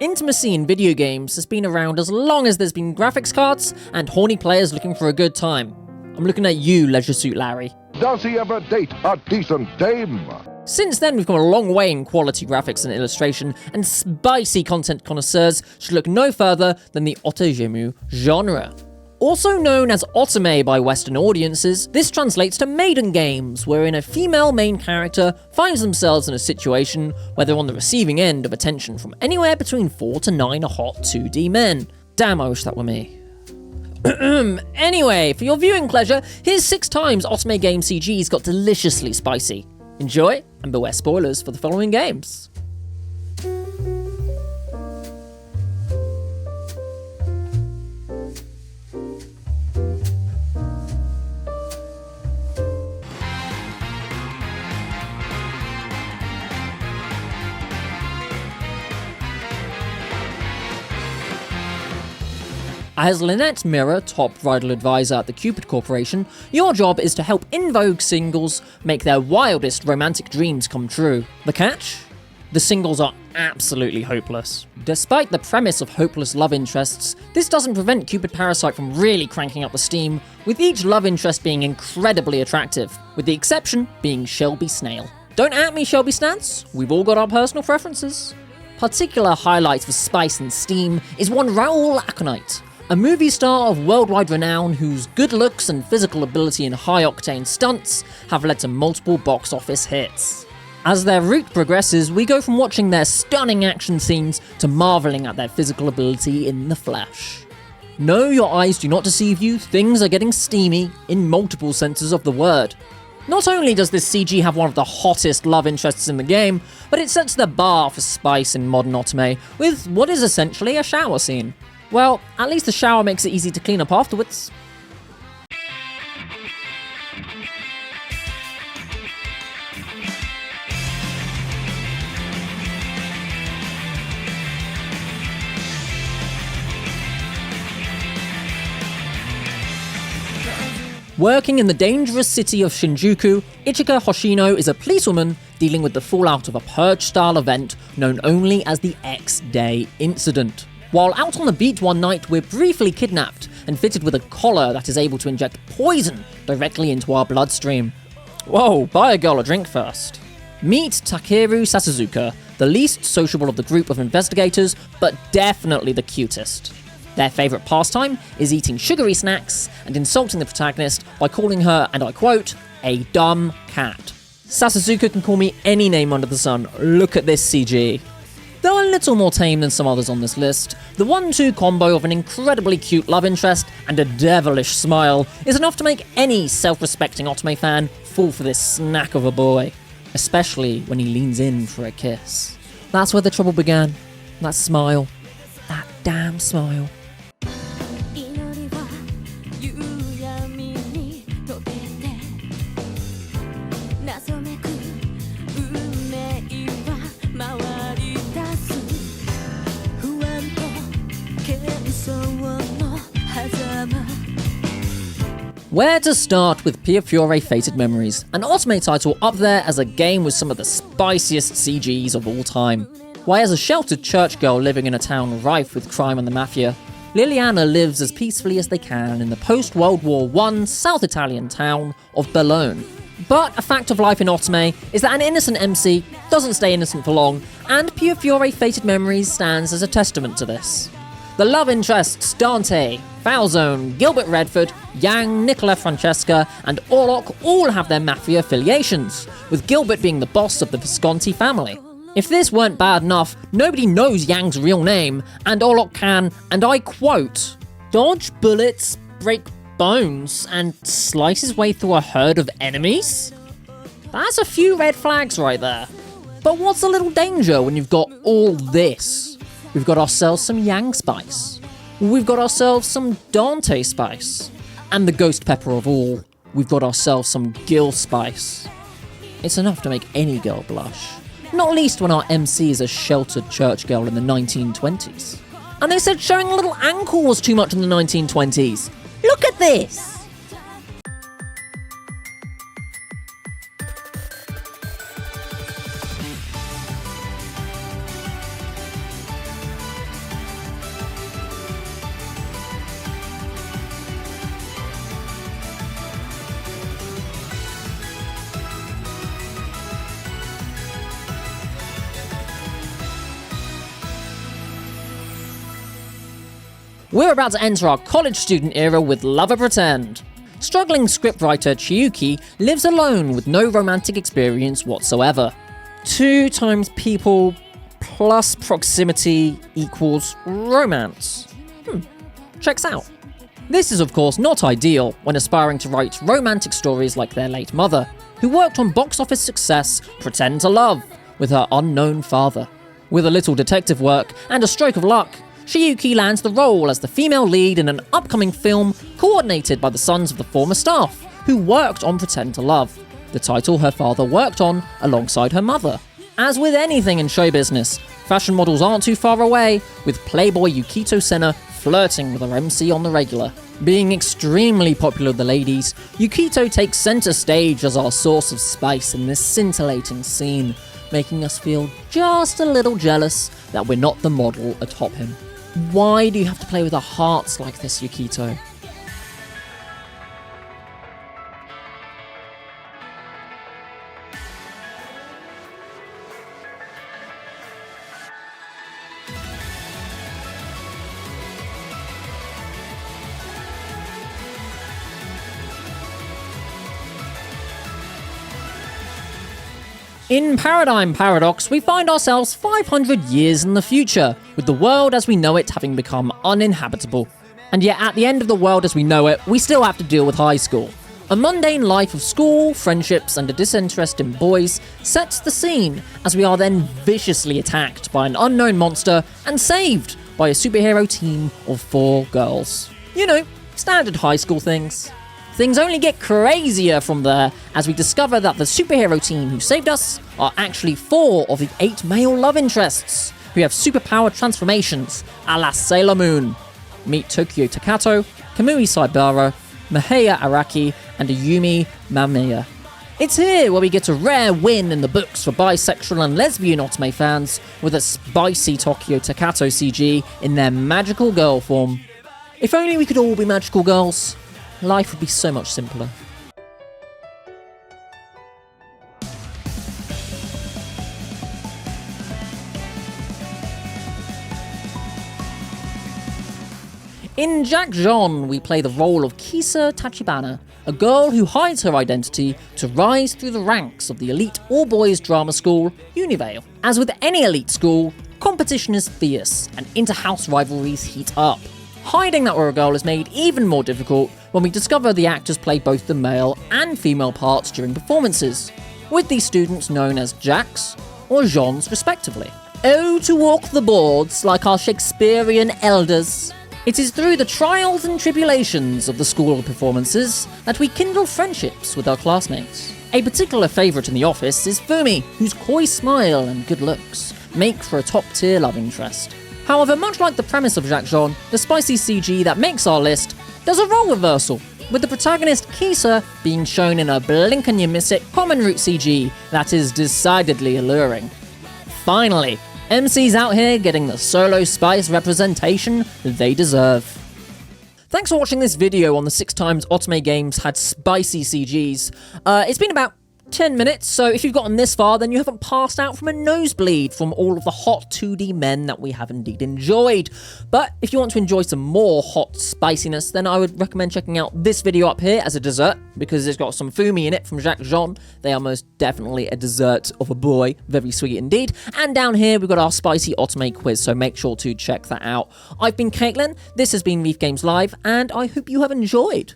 Intimacy in video games has been around as long as there's been graphics cards and horny players looking for a good time. I'm looking at you, Leisure Suit Larry. Does he ever date a decent dame? Since then, we've come a long way in quality graphics and illustration, and spicy content connoisseurs should look no further than the Otome genre. Also known as Otome by Western audiences, this translates to maiden games, wherein a female main character finds themselves in a situation where they're on the receiving end of attention from anywhere between 4 to 9 hot 2D men. Damn, I wish that were me. Anyway, for your viewing pleasure, here's 6 times Otome game CGs got deliciously spicy. Enjoy, and beware spoilers for the following games. As Lynette Mirror, top bridal advisor at the Cupid Corporation, your job is to help in vogue singles make their wildest romantic dreams come true. The catch? The singles are absolutely hopeless. Despite the premise of hopeless love interests, this doesn't prevent Cupid Parasite from really cranking up the steam, with each love interest being incredibly attractive, with the exception being Shelby Snail. Don't at me, Shelby Stance, we've all got our personal preferences. Particular highlights for spice and steam is one Raoul Aconite, a movie star of worldwide renown whose good looks and physical ability in high-octane stunts have led to multiple box office hits. As their route progresses, we go from watching their stunning action scenes to marvelling at their physical ability in the flesh. No, your eyes do not deceive you, things are getting steamy in multiple senses of the word. Not only does this CG have one of the hottest love interests in the game, but it sets the bar for spice in modern Otome with what is essentially a shower scene. Well, at least the shower makes it easy to clean up afterwards. Working in the dangerous city of Shinjuku, Ichika Hoshino is a policewoman dealing with the fallout of a purge-style event known only as the X-Day Incident. While out on the beat one night, we're briefly kidnapped and fitted with a collar that is able to inject poison directly into our bloodstream. Whoa, buy a girl a drink first. Meet Takeru Sasuzuka, the least sociable of the group of investigators, but definitely the cutest. Their favourite pastime is eating sugary snacks and insulting the protagonist by calling her, and I quote, a dumb cat. Sasuzuka can call me any name under the sun, look at this CG. Though a little more tame than some others on this list, the 1-2 combo of an incredibly cute love interest and a devilish smile is enough to make any self-respecting Otome fan fall for this snack of a boy, especially when he leans in for a kiss. That's where the trouble began, that smile, that damn smile. Where to start with Piofiore Fated Memories, an Otome title up there as a game with some of the spiciest CGs of all time. Why, as a sheltered church girl living in a town rife with crime and the mafia, Liliana lives as peacefully as they can in the post-World War I South Italian town of Bologna. But a fact of life in Otome is that an innocent MC doesn't stay innocent for long, and Piofiore Fated Memories stands as a testament to this. The love interests Dante, Falzone, Gilbert Redford, Yang, Nicola Francesca, and Orlok all have their mafia affiliations, with Gilbert being the boss of the Visconti family. If this weren't bad enough, nobody knows Yang's real name, and Orlok can, and I quote, dodge bullets, break bones, and slice his way through a herd of enemies? That's a few red flags right there. But what's a little danger when you've got all this? We've got ourselves some Yang spice. We've got ourselves some Dante spice. And the ghost pepper of all, we've got ourselves some Gil spice. It's enough to make any girl blush. Not least when our MC is a sheltered church girl in the 1920s. And they said showing a little ankle was too much in the 1920s. Look at this! We're about to enter our college student era with Love or Pretend. Struggling scriptwriter Chiyuki lives alone with no romantic experience whatsoever. 2 times people plus proximity equals romance. Checks out. This is of course not ideal when aspiring to write romantic stories like their late mother, who worked on box office success Pretend to Love with her unknown father. With a little detective work and a stroke of luck, Chiyuki lands the role as the female lead in an upcoming film coordinated by the sons of the former staff, who worked on Pretend to Love, the title her father worked on alongside her mother. As with anything in show business, fashion models aren't too far away, with Playboy Yukito Senna flirting with her MC on the regular. Being extremely popular with the ladies, Yukito takes center stage as our source of spice in this scintillating scene, making us feel just a little jealous that we're not the model atop him. Why do you have to play with our hearts like this, Yukito? In Paradigm Paradox, we find ourselves 500 years in the future, with the world as we know it having become uninhabitable. And yet at the end of the world as we know it, we still have to deal with high school. A mundane life of school, friendships, and a disinterest in boys sets the scene, as we are then viciously attacked by an unknown monster and saved by a superhero team of 4 girls. You know, standard high school things. Things only get crazier from there as we discover that the superhero team who saved us are actually 4 of the 8 male love interests who have superpowered transformations a la Sailor Moon. Meet Tokyo Takato, Kamui Saibara, Mahaya Araki, and Ayumi Mamiya. It's here where we get a rare win in the books for bisexual and lesbian Otome fans with a spicy Tokyo Takato CG in their magical girl form. If only we could all be magical girls. Life would be so much simpler. In Jeanne, we play the role of Kisa Tachibana, a girl who hides her identity to rise through the ranks of the elite all-boys drama school, Univale. As with any elite school, competition is fierce and inter-house rivalries heat up. Hiding that we're a girl is made even more difficult when we discover the actors play both the male and female parts during performances, with these students known as Jacks or Jeannes respectively. Oh, to walk the boards like our Shakespearean elders. It is through the trials and tribulations of the school of performances that we kindle friendships with our classmates. A particular favourite in the office is Fumi, whose coy smile and good looks make for a top-tier love interest. However, much like the premise of Jeanne, the spicy CG that makes our list does a role reversal, with the protagonist Kisa being shown in a blink and you miss it common route CG that is decidedly alluring. Finally, MCs out here getting the solo spice representation they deserve. Thanks for watching this video on the 6 times Otome games had spicy CGs. It's been about 10 minutes, so if you've gotten this far, then you haven't passed out from a nosebleed from all of the hot 2D men that we have indeed enjoyed. But if you want to enjoy some more hot spiciness, then I would recommend checking out this video up here as a dessert, because it's got some Fumi in it from Jeanne. They are most definitely a dessert of a boy, very sweet indeed. And down here, we've got our spicy Otome quiz, so make sure to check that out. I've been Caitlin, this has been Reef Games Live, and I hope you have enjoyed.